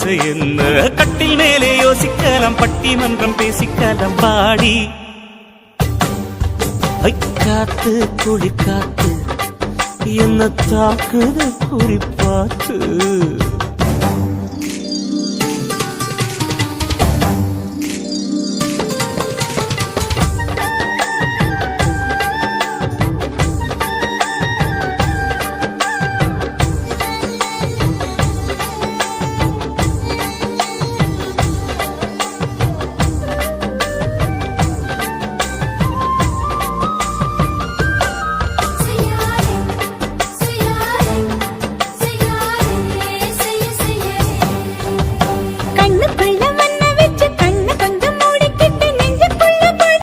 ஆசை என்ன கட்டில் மேலே யோசிக்கலாம் பட்டிமன்றம் பேசிக்கலாம் பாடி காத்து குளிர் காத்து என்ன தாக்குது குறிப்பாத்து